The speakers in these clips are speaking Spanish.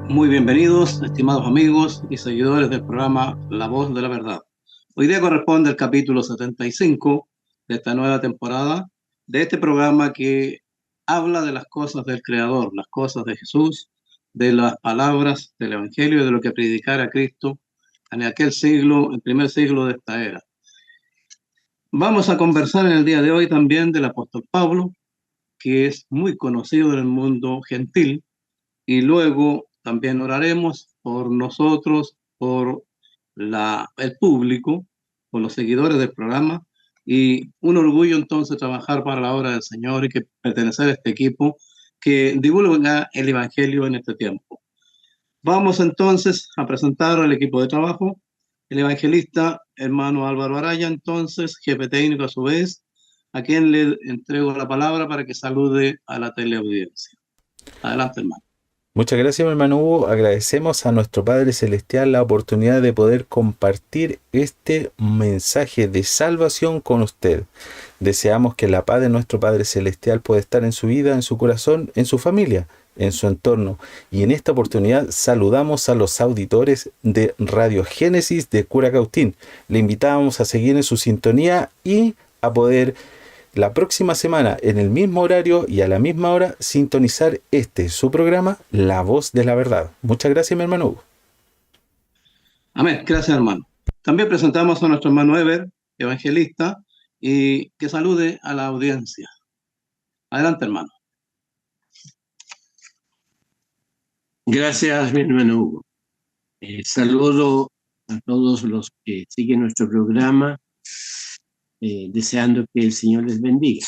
Muy bienvenidos, estimados amigos y seguidores del programa La Voz de la Verdad. Hoy día corresponde el capítulo 75 de esta nueva temporada, de este programa que habla de las cosas del Creador, las cosas de Jesús, de las palabras del Evangelio y de lo que predicara Cristo en aquel siglo, el primer siglo de esta era. Vamos a conversar en el día de hoy también del apóstol Pablo, que es muy conocido en el mundo gentil, y luego también oraremos por nosotros, por el público, por los seguidores del programa, y un orgullo entonces trabajar para la obra del Señor y que pertenecer a este equipo que divulga el Evangelio en este tiempo. Vamos entonces a presentar al equipo de trabajo, el evangelista hermano Álvaro Araya, entonces, jefe técnico a su vez, a quien le entrego la palabra para que salude a la teleaudiencia. Adelante, hermano. Muchas gracias, mi hermano Hugo. Agradecemos a nuestro Padre Celestial la oportunidad de poder compartir este mensaje de salvación con usted. Deseamos que la paz de nuestro Padre Celestial pueda estar en su vida, en su corazón, en su familia, en su entorno. Y en esta oportunidad saludamos a los auditores de Radio Génesis de Curacautín. Le invitamos a seguir en su sintonía y a poder la próxima semana, en el mismo horario y a la misma hora, sintonizar su programa, La Voz de la Verdad. Muchas gracias, mi hermano Hugo. Amén. Gracias, hermano. También presentamos a nuestro hermano Ever, evangelista, y que salude a la audiencia. Adelante, hermano. Gracias, mi hermano Hugo. Saludo a todos los que siguen nuestro programa, deseando que el Señor les bendiga.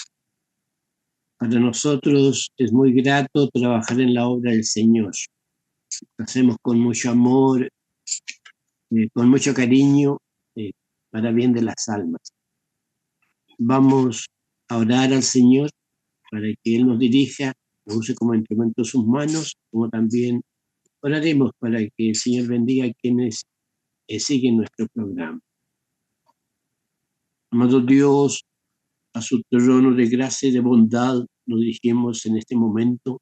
Para nosotros es muy grato trabajar en la obra del Señor. Lo hacemos con mucho amor, con mucho cariño, para bien de las almas. Vamos a orar al Señor para que Él nos dirija, nos use como instrumento en sus manos, como también oraremos para que el Señor bendiga a quienes siguen nuestro programa. Amado Dios, a su trono de gracia y de bondad nos dirigimos en este momento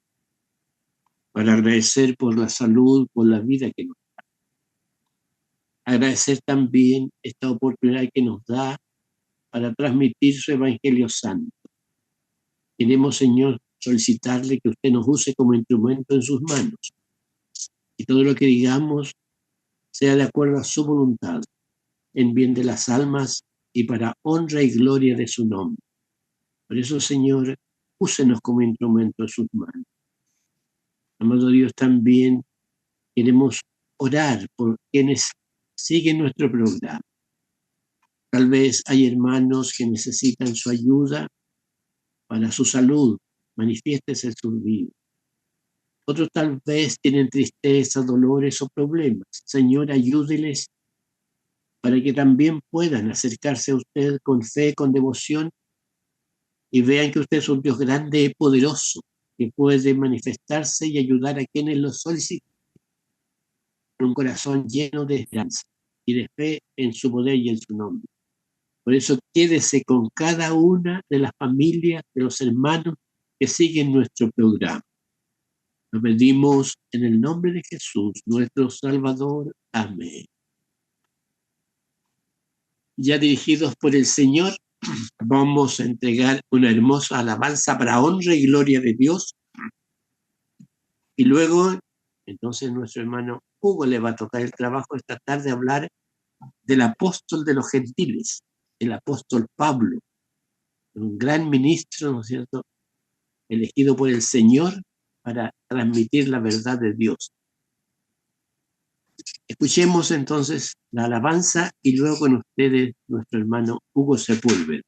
para agradecer por la salud, por la vida que nos da. Agradecer también esta oportunidad que nos da para transmitir su Evangelio Santo. Queremos, Señor, solicitarle que usted nos use como instrumento en sus manos y todo lo que digamos sea de acuerdo a su voluntad, en bien de las almas y para honra y gloria de su nombre. Por eso, Señor, úsenos como instrumento en sus manos. Amado Dios, también queremos orar por quienes siguen nuestro programa. Tal vez hay hermanos que necesitan su ayuda para su salud, manifiéstese en sus vidas. Otros tal vez tienen tristeza, dolores o problemas. Señor, ayúdeles para que también puedan acercarse a usted con fe, con devoción, y vean que usted es un Dios grande y poderoso, que puede manifestarse y ayudar a quienes lo solicitan, con un corazón lleno de esperanza y de fe en su poder y en su nombre. Por eso quédese con cada una de las familias, de los hermanos que siguen nuestro programa. Lo pedimos en el nombre de Jesús, nuestro Salvador. Amén. Ya dirigidos por el Señor, vamos a entregar una hermosa alabanza para honra y gloria de Dios. Y luego, entonces, nuestro hermano Hugo le va a tocar el trabajo esta tarde hablar del apóstol de los gentiles, el apóstol Pablo, un gran ministro, ¿no es cierto?, elegido por el Señor para transmitir la verdad de Dios. Escuchemos entonces la alabanza y luego con ustedes nuestro hermano Hugo Sepúlveda.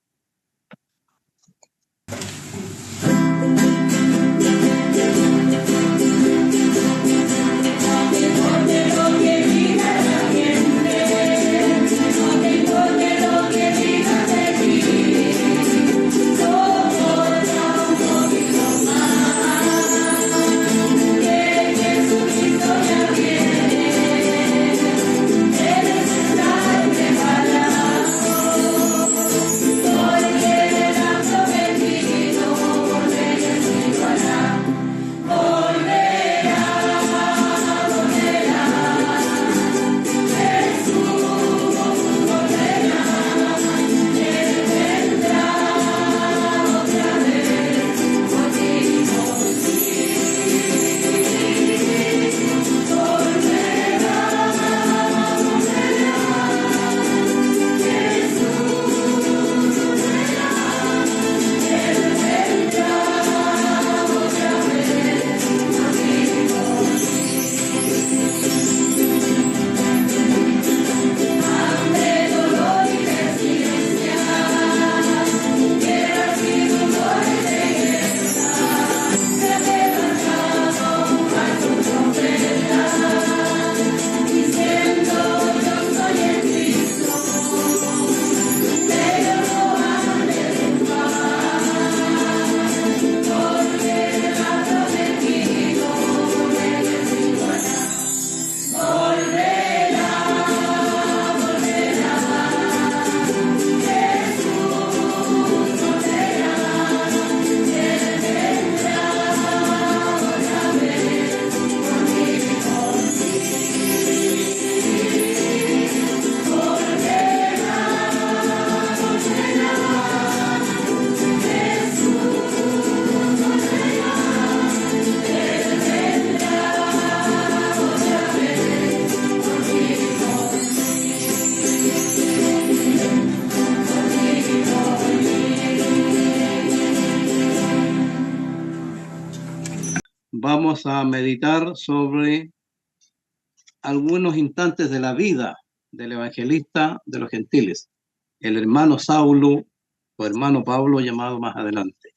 Oh, vamos a meditar sobre algunos instantes de la vida del evangelista de los gentiles, el hermano Saulo o hermano Pablo llamado más adelante.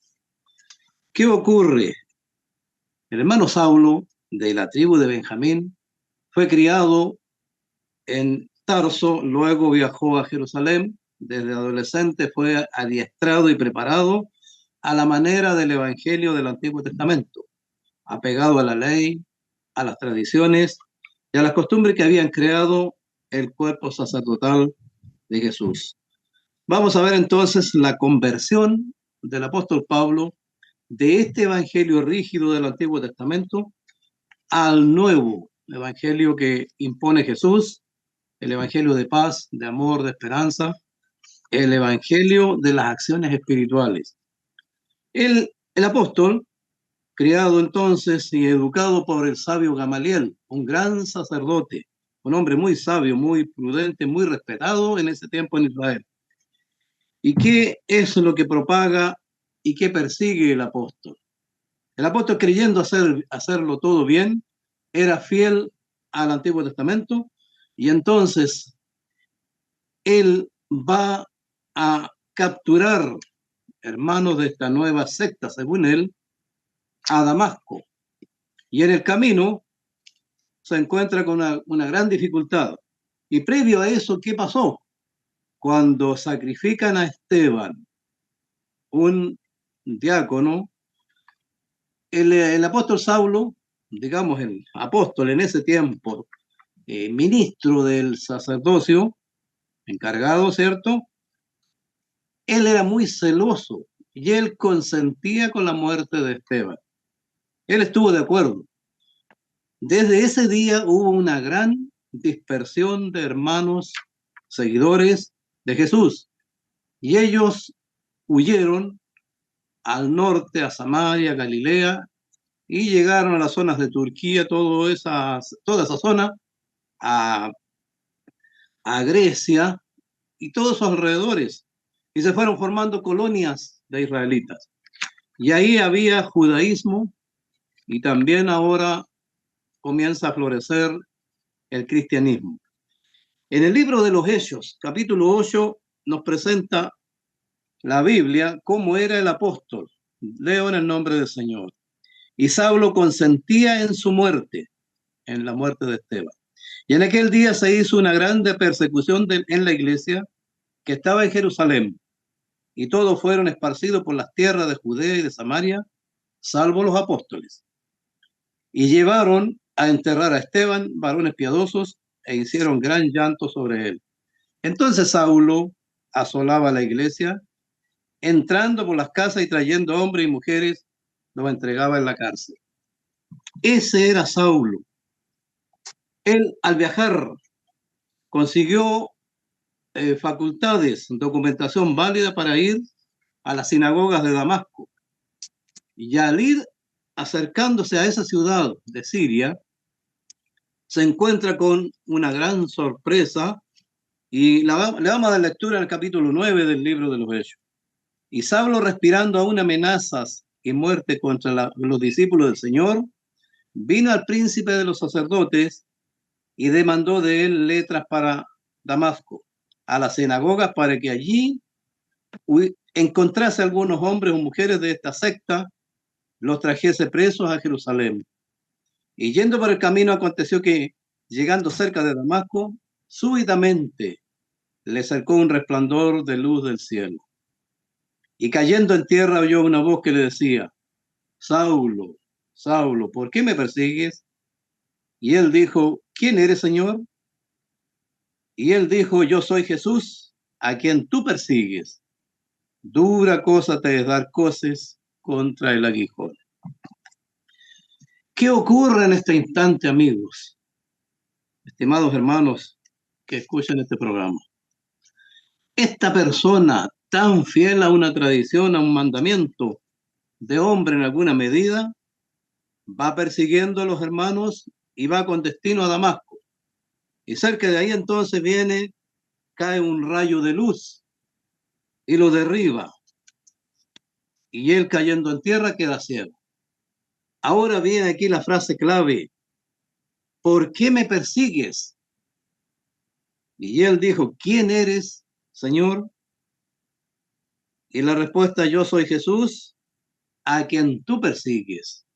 ¿Qué ocurre? El hermano Saulo, de la tribu de Benjamín, fue criado en Tarso, luego viajó a Jerusalén. Desde adolescente fue adiestrado y preparado a la manera del Evangelio del Antiguo Testamento, apegado a la ley, a las tradiciones y a las costumbres que habían creado el cuerpo sacerdotal de Jesús. Vamos a ver entonces la conversión del apóstol Pablo de este evangelio rígido del Antiguo Testamento al nuevo evangelio que impone Jesús, el evangelio de paz, de amor, de esperanza, el evangelio de las acciones espirituales. El apóstol, criado entonces y educado por el sabio Gamaliel, un gran sacerdote, un hombre muy sabio, muy prudente, muy respetado en ese tiempo en Israel. ¿Y qué es lo que propaga y qué persigue el apóstol? El apóstol, creyendo hacerlo todo bien, era fiel al Antiguo Testamento y entonces él va a capturar hermanos de esta nueva secta, según él, a Damasco. Y en el camino se encuentra con una gran dificultad. Y previo a eso, ¿qué pasó? Cuando sacrifican a Esteban, un diácono, el apóstol Saulo, digamos el apóstol en ese tiempo, ministro del sacerdocio, encargado, ¿cierto? Él era muy celoso y él consentía con la muerte de Esteban. Él estuvo de acuerdo. Desde ese día hubo una gran dispersión de hermanos seguidores de Jesús y ellos huyeron al norte, a Samaria, Galilea, y llegaron a las zonas de Turquía, toda esa zona, a Grecia y todos sus alrededores, y se fueron formando colonias de israelitas. Y ahí había judaísmo y también ahora comienza a florecer el cristianismo. En el libro de los Hechos, capítulo 8, nos presenta la Biblia cómo era el apóstol. Leo en el nombre del Señor. Y Saulo consentía en su muerte, en la muerte de Esteban. Y en aquel día se hizo una grande persecución en la iglesia que estaba en Jerusalén. Y todos fueron esparcidos por las tierras de Judea y de Samaria, salvo los apóstoles. Y llevaron a enterrar a Esteban, varones piadosos, e hicieron gran llanto sobre él. Entonces Saulo asolaba la iglesia, entrando por las casas y trayendo hombres y mujeres, los entregaba en la cárcel. Ese era Saulo. Él, al viajar, consiguió facultades, documentación válida para ir a las sinagogas de Damasco. Y al ir acercándose a esa ciudad de Siria, se encuentra con una gran sorpresa y le vamos a dar lectura al capítulo 9 del libro de los Hechos. Y Saulo, respirando aún amenazas y muerte contra los discípulos del Señor, vino al príncipe de los sacerdotes y demandó de él letras para Damasco, a las sinagogas, para que allí encontrase algunos hombres o mujeres de esta secta, los trajese presos a Jerusalén. Y yendo por el camino, aconteció que, llegando cerca de Damasco, súbitamente le cercó un resplandor de luz del cielo. Y cayendo en tierra oyó una voz que le decía: Saulo, Saulo, ¿por qué me persigues? Y él dijo: ¿Quién eres, Señor? Y él dijo: Yo soy Jesús, a quien tú persigues. Dura cosa te es dar coces contra el aguijón. ¿Qué ocurre en este instante, amigos? Estimados hermanos que escuchan este programa. Esta persona tan fiel a una tradición, a un mandamiento de hombre en alguna medida, va persiguiendo a los hermanos y va con destino a Damasco. Y cerca de ahí entonces cae un rayo de luz y lo derriba. Y él, cayendo en tierra, queda ciego. Ahora viene aquí la frase clave: ¿por qué me persigues? Y él dijo: ¿quién eres, Señor? Y la respuesta: yo soy Jesús, a quien tú persigues.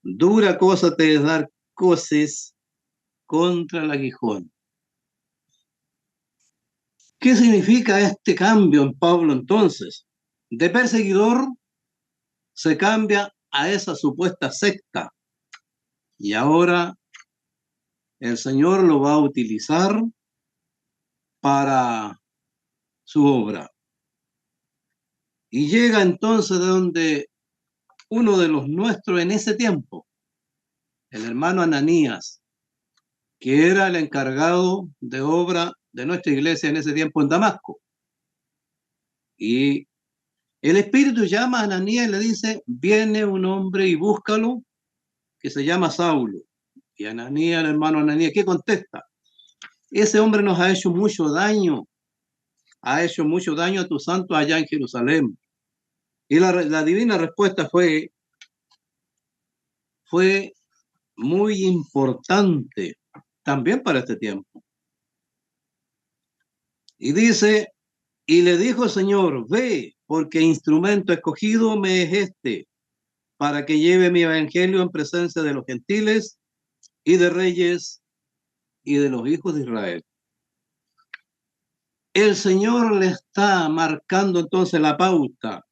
Dura cosa te es dar coces contra el aguijón. ¿Qué significa este cambio en Pablo entonces? De perseguidor se cambia a esa supuesta secta, y ahora el Señor lo va a utilizar para su obra. Y llega entonces de donde uno de los nuestros en ese tiempo, el hermano Ananías, que era el encargado de obra de nuestra iglesia en ese tiempo en Damasco. Y el Espíritu llama a Ananías y le dice: viene un hombre y búscalo, que se llama Saulo. Y Ananías, el hermano Ananías, ¿qué contesta? Ese hombre nos ha hecho mucho daño a tus santos allá en Jerusalén. Y la divina respuesta fue muy importante también para este tiempo. Y dice: y le dijo el Señor: ve, porque instrumento escogido me es este, para que lleve mi evangelio en presencia de los gentiles y de reyes y de los hijos de Israel. El Señor le está marcando entonces la pauta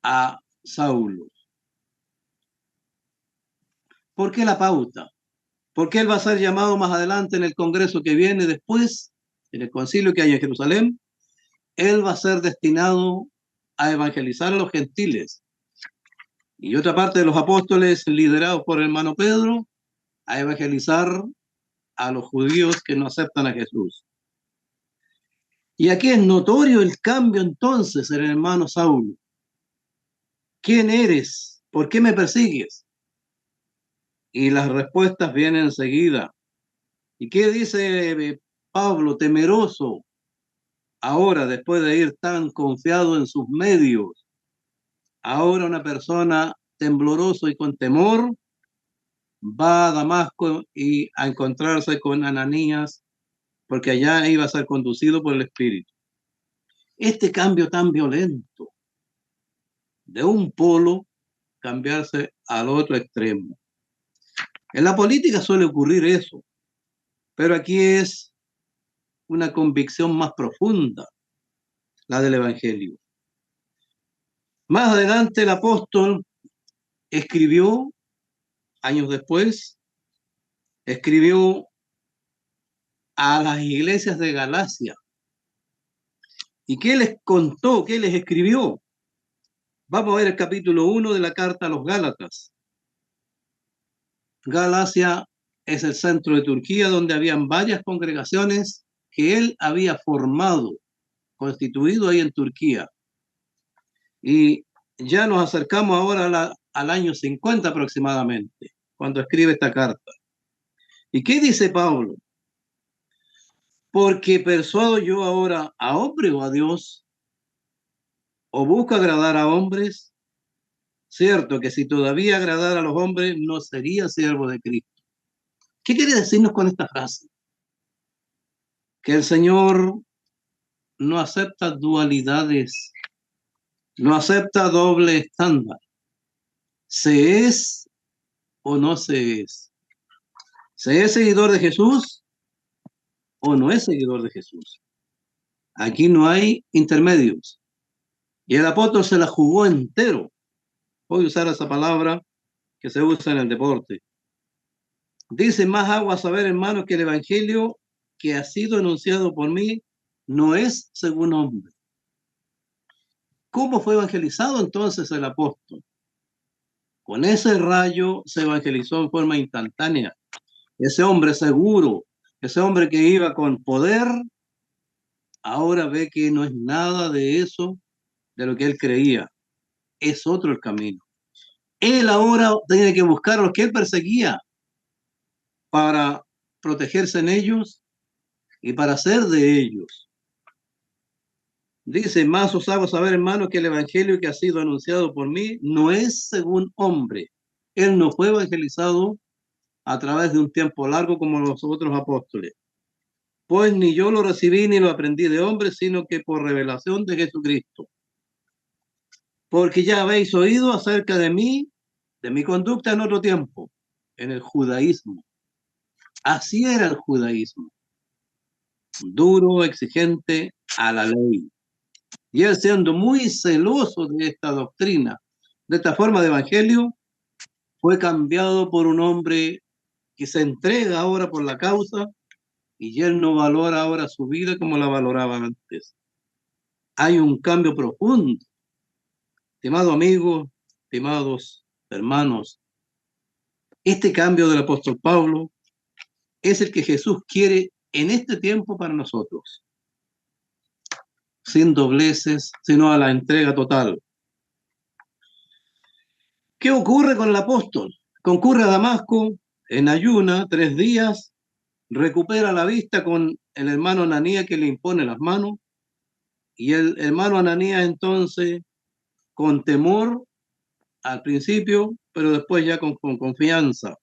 a Saulo. ¿Por qué la pauta? Porque él va a ser llamado más adelante en el congreso que viene después, en el concilio que hay en Jerusalén. Él va a ser destinado a evangelizar a los gentiles. Y otra parte de los apóstoles, liderados por el hermano Pedro, a evangelizar a los judíos que no aceptan a Jesús. Y aquí es notorio el cambio entonces en el hermano Saulo. ¿Quién eres? ¿Por qué me persigues? Y las respuestas vienen enseguida. ¿Y qué dice Pablo, temeroso, ahora después de ir tan confiado en sus medios? Ahora una persona tembloroso y con temor va a Damasco y a encontrarse con Ananías, porque allá iba a ser conducido por el Espíritu. Este cambio tan violento, de un polo cambiarse al otro extremo. En la política suele ocurrir eso, pero aquí es una convicción más profunda, la del Evangelio. Más adelante el apóstol escribió, años después, escribió a las iglesias de Galacia. ¿Y qué les contó? ¿Qué les escribió? Vamos a ver el capítulo 1 de la carta a los Gálatas. Galacia es el centro de Turquía, donde habían varias congregaciones que él había formado, constituido ahí en Turquía. Y ya nos acercamos ahora al año 50 aproximadamente, cuando escribe esta carta. ¿Y qué dice Pablo? Porque persuado yo ahora a hombre o a Dios, o busco agradar a hombres. Cierto que si todavía agradara a los hombres, no sería siervo de Cristo. ¿Qué quiere decirnos con esta frase? Que el Señor no acepta dualidades, no acepta doble estándar. ¿Se es o no se es? ¿Se es seguidor de Jesús o no es seguidor de Jesús? Aquí no hay intermedios. Y el apóstol se la jugó entero. Voy a usar esa palabra que se usa en el deporte. Dice: más agua saber, hermano, que el evangelio que ha sido anunciado por mí no es según hombre. ¿Cómo fue evangelizado entonces el apóstol? Con ese rayo se evangelizó en forma instantánea. Ese hombre seguro, ese hombre que iba con poder, ahora ve que no es nada de eso, de lo que él creía. Es otro el camino. Él ahora tiene que buscar a los que él perseguía para protegerse en ellos y para ser de ellos. Dice, más os hago saber, hermano, que el evangelio que ha sido anunciado por mí no es según hombre. Él no fue evangelizado a través de un tiempo largo como los otros apóstoles. Pues ni yo lo recibí ni lo aprendí de hombre, sino que por revelación de Jesucristo. Porque ya habéis oído acerca de mí, de mi conducta en otro tiempo, en el judaísmo. Así era el judaísmo, duro, exigente a la ley. Y él, siendo muy celoso de esta doctrina, de esta forma de evangelio, fue cambiado por un hombre que se entrega ahora por la causa y él no valora ahora su vida como la valoraba antes. Hay un cambio profundo. Estimado amigo, estimados hermanos, este cambio del apóstol Pablo es el que Jesús quiere en este tiempo para nosotros, sin dobleces, sino a la entrega total. ¿Qué ocurre con el apóstol? Concurre a Damasco en ayuna 3 días, recupera la vista con el hermano Ananías que le impone las manos, y el hermano Ananías entonces, con temor al principio, pero después ya con confianza,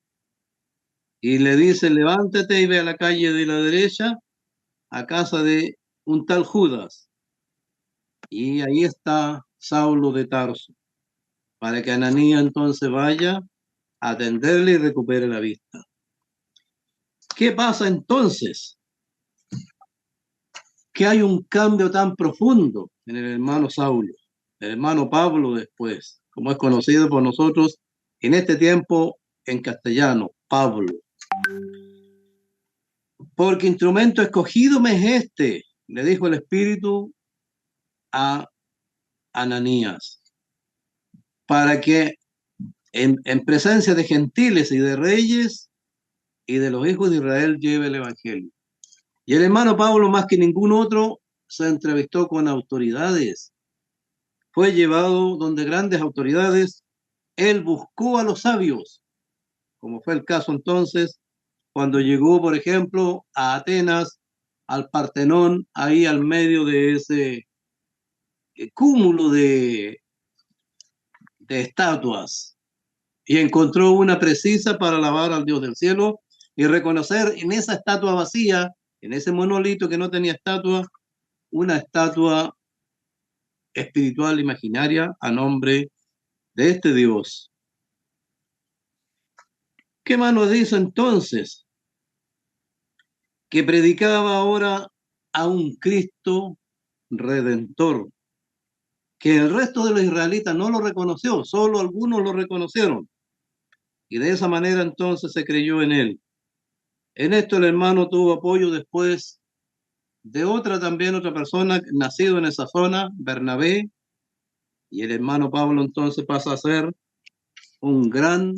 y le dice, levántate y ve a la calle de la derecha, a casa de un tal Judas, y ahí está Saulo de Tarso, para que Ananías entonces vaya a atenderle y recupere la vista. ¿Qué pasa entonces? Que hay un cambio tan profundo en el hermano Saulo, el hermano Pablo después, como es conocido por nosotros en este tiempo en castellano, Pablo. Porque instrumento escogido me es este, le dijo el Espíritu a Ananías, para que en presencia de gentiles y de reyes y de los hijos de Israel lleve el Evangelio. Y el hermano Pablo, más que ningún otro, se entrevistó con autoridades, fue llevado donde grandes autoridades, él buscó a los sabios, como fue el caso entonces cuando llegó, por ejemplo, a Atenas, al Partenón, ahí al medio de ese cúmulo de estatuas, y encontró una precisa para alabar al Dios del cielo y reconocer en esa estatua vacía, en ese monolito que no tenía estatua, una estatua espiritual imaginaria a nombre de este Dios. ¿Qué más nos dice entonces? Que predicaba ahora a un Cristo redentor, que el resto de los israelitas no lo reconoció, solo algunos lo reconocieron. Y de esa manera entonces se creyó en él. En esto el hermano tuvo apoyo después de otra persona nacido en esa zona, Bernabé, y el hermano Pablo entonces pasa a ser un gran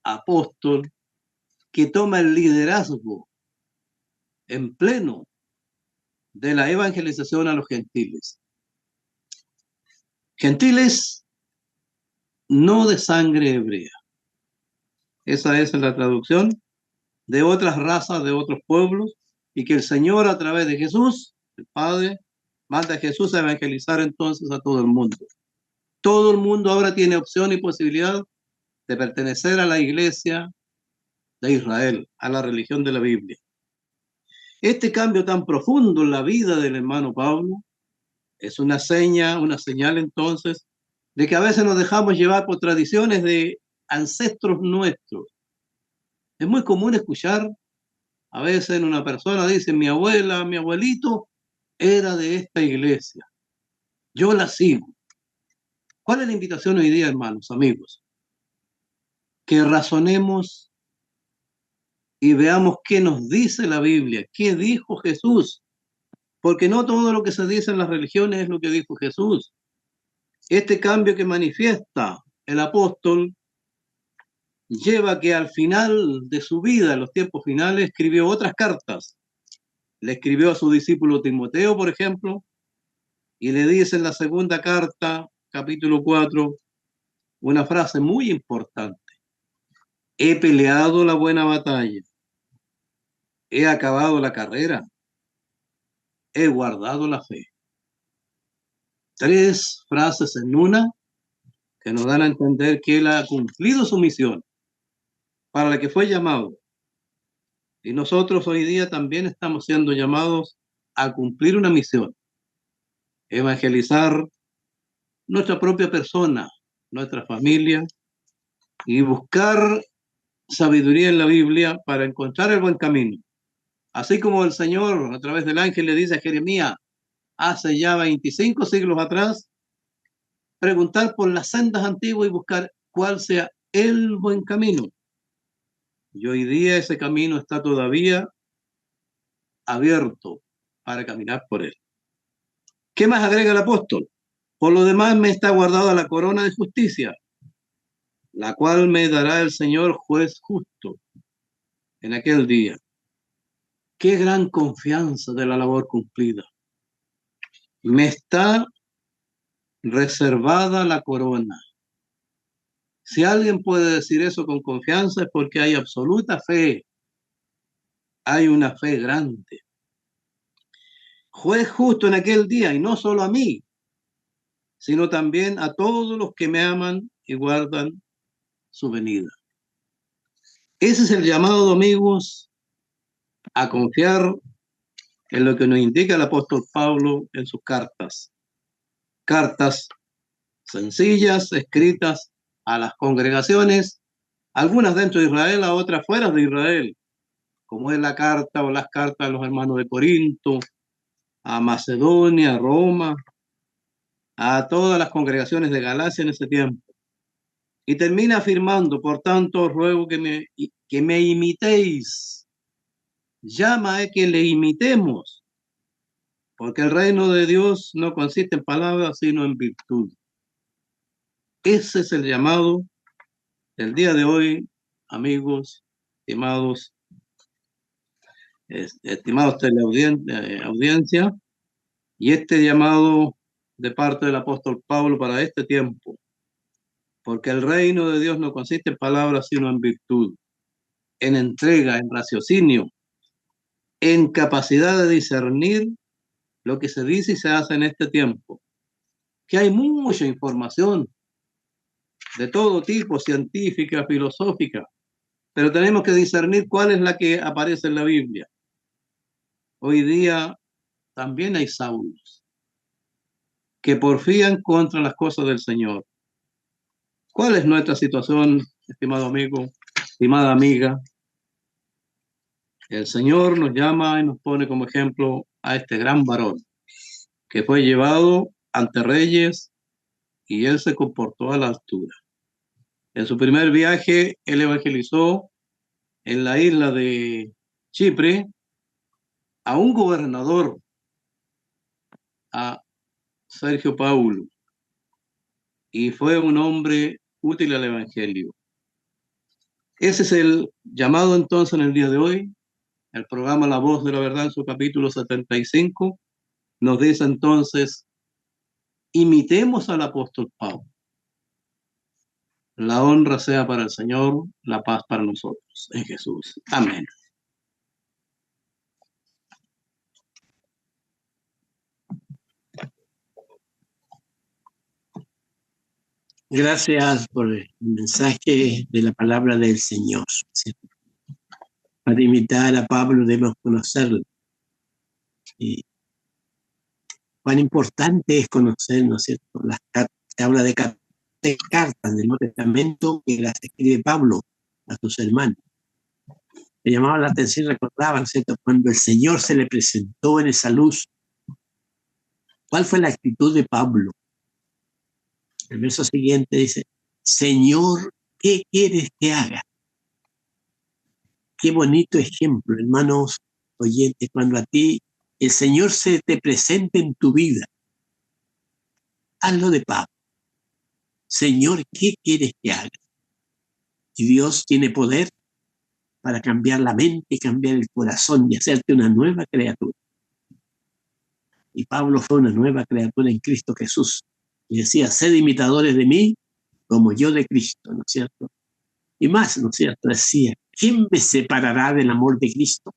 apóstol que toma el liderazgo en pleno de la evangelización a los gentiles. Gentiles no de sangre hebrea. Esa es la traducción, de otras razas, de otros pueblos, y que el Señor a través de Jesús, el Padre, manda a Jesús a evangelizar entonces a todo el mundo. Todo el mundo ahora tiene opción y posibilidad de pertenecer a la iglesia de Israel, a la religión de la Biblia. Este cambio tan profundo en la vida del hermano Pablo es una señal entonces de que a veces nos dejamos llevar por tradiciones de ancestros nuestros. Es muy común escuchar, a veces en una persona dice, mi abuela, mi abuelito era de esta iglesia, yo la sigo. ¿Cuál es la invitación hoy día, hermanos, amigos? Que razonemos y veamos qué nos dice la Biblia, qué dijo Jesús, porque no todo lo que se dice en las religiones es lo que dijo Jesús. Este cambio que manifiesta el apóstol lleva que al final de su vida, en los tiempos finales, escribió otras cartas. Le escribió a su discípulo Timoteo, por ejemplo, y le dice en la segunda carta, capítulo 4, una frase muy importante. He peleado la buena batalla, he acabado la carrera, he guardado la fe. 3 frases en una que nos dan a entender que él ha cumplido su misión para la que fue llamado. Y nosotros hoy día también estamos siendo llamados a cumplir una misión, evangelizar nuestra propia persona, nuestra familia, y buscar sabiduría en la Biblia para encontrar el buen camino. Así como el Señor a través del ángel le dice a Jeremías hace ya 25 siglos atrás, preguntar por las sendas antiguas y buscar cuál sea el buen camino. Y hoy día ese camino está todavía abierto para caminar por él. ¿Qué más agrega el apóstol? Por lo demás me está guardada la corona de justicia, la cual me dará el Señor juez justo en aquel día. Qué gran confianza de la labor cumplida. Me está reservada la corona. Si alguien puede decir eso con confianza es porque hay absoluta fe. Hay una fe grande. Juez justo en aquel día, y no solo a mí, sino también a todos los que me aman y guardan su venida. Ese es el llamado, amigos, a confiar en lo que nos indica el apóstol Pablo en sus cartas. Cartas sencillas, escritas a las congregaciones, algunas dentro de Israel, a otras fuera de Israel, como es la carta o las cartas a los hermanos de Corinto, a Macedonia, a Roma, a todas las congregaciones de Galacia en ese tiempo. Y termina afirmando, por tanto, os ruego que me imitéis. Llama a que le imitemos, porque el reino de Dios no consiste en palabras, sino en virtud. Ese es el llamado del día de hoy, amigos, estimados teleaudiencia, y este llamado de parte del apóstol Pablo para este tiempo, porque el reino de Dios no consiste en palabras, sino en virtud, en entrega, en raciocinio, en capacidad de discernir lo que se dice y se hace en este tiempo, que hay mucha información de todo tipo, científica, filosófica, pero tenemos que discernir cuál es la que aparece en la Biblia. Hoy día también hay saulos que porfían contra las cosas del Señor. ¿Cuál es nuestra situación, estimado amigo, estimada amiga? El Señor nos llama y nos pone como ejemplo a este gran varón que fue llevado ante reyes y él se comportó a la altura. En su primer viaje, él evangelizó en la isla de Chipre a un gobernador, a Sergio Paulo, y fue un hombre útil al evangelio. Ese es el llamado entonces en el día de hoy. El programa La Voz de la Verdad en su capítulo 75 nos dice entonces, imitemos al apóstol Pablo. La honra sea para el Señor, la paz para nosotros, en Jesús. Amén. Gracias por el mensaje de la palabra del Señor, ¿cierto? Para imitar a Pablo debemos conocerlo. Y cuán importante es conocer, ¿no es cierto? Las cartas, se habla de cartas del Nuevo Testamento que las escribe Pablo a sus hermanos. Me llamaba la atención, recordaba, ¿no es cierto? Cuando el Señor se le presentó en esa luz, ¿cuál fue la actitud de Pablo? El verso siguiente dice, Señor, ¿qué quieres que haga? Qué bonito ejemplo, hermanos oyentes, cuando a ti el Señor se te presente en tu vida. Hazlo de Pablo. Señor, ¿qué quieres que haga? Y Dios tiene poder para cambiar la mente, cambiar el corazón y hacerte una nueva criatura. Y Pablo fue una nueva criatura en Cristo Jesús. Y decía, sed imitadores de mí como yo de Cristo, ¿no es cierto? Y más, ¿no es cierto? Decía, ¿quién me separará del amor de Cristo?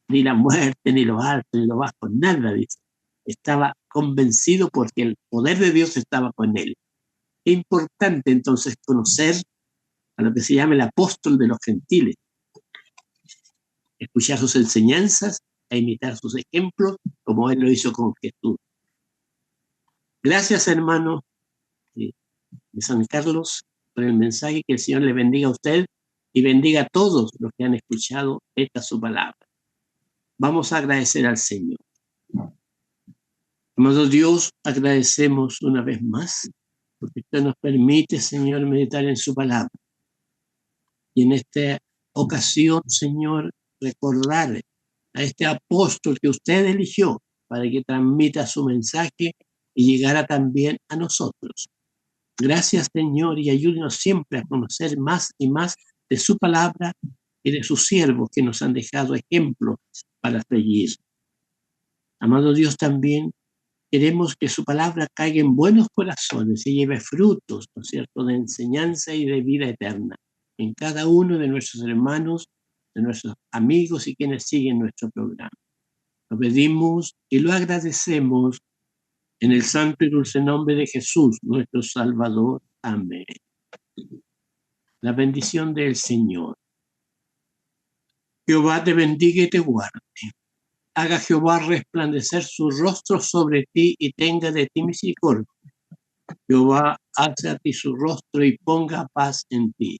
Ni la muerte, ni lo alto, ni lo bajo, nada, dice. Estaba convencido porque el poder de Dios estaba con él. Es importante entonces conocer a lo que se llama el apóstol de los gentiles, escuchar sus enseñanzas e imitar sus ejemplos, como él lo hizo con Jesús. Gracias, hermano de San Carlos, por el mensaje. Que el Señor le bendiga a usted y bendiga a todos los que han escuchado esta su palabra. Vamos a agradecer al Señor. Amado Dios, agradecemos una vez más porque usted nos permite, Señor, meditar en su palabra. Y en esta ocasión, Señor, recordar a este apóstol que usted eligió para que transmita su mensaje y llegara también a nosotros. Gracias, Señor, y ayúdenos siempre a conocer más y más de su palabra y de sus siervos que nos han dejado ejemplos para seguir. Amado Dios, también queremos que su palabra caiga en buenos corazones y lleve frutos, ¿no es cierto?, de enseñanza y de vida eterna en cada uno de nuestros hermanos, de nuestros amigos y quienes siguen nuestro programa. Lo pedimos y lo agradecemos en el santo y dulce nombre de Jesús, nuestro Salvador. Amén. La bendición del Señor. Jehová te bendiga y te guarde. Haga Jehová resplandecer su rostro sobre ti y tenga de ti misericordia. Jehová alce a ti su rostro y ponga paz en ti.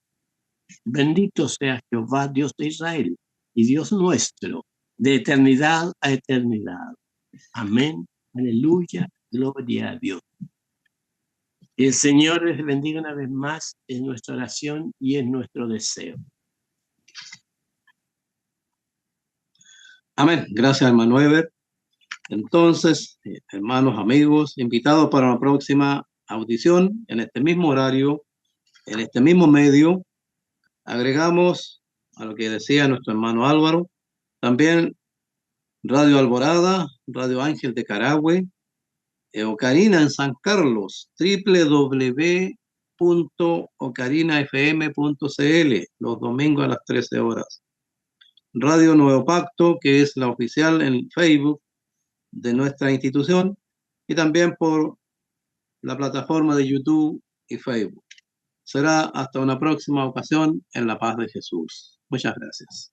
Bendito sea Jehová, Dios de Israel y Dios nuestro, de eternidad a eternidad. Amén. Aleluya. Gloria a Dios. El Señor les bendiga una vez más, en nuestra oración y en nuestro deseo. Amén. Gracias, hermano Eber. Entonces, hermanos, amigos, invitados para la próxima audición en este mismo horario, en este mismo medio. Agregamos a lo que decía nuestro hermano Álvaro, también Radio Alborada, Radio Ángel de Carahue, Ocarina en San Carlos, www.ocarinafm.cl, los domingos a las 13 horas. Radio Nuevo Pacto, que es la oficial en Facebook de nuestra institución, y también por la plataforma de YouTube y Facebook. Será hasta una próxima ocasión en la paz de Jesús. Muchas gracias.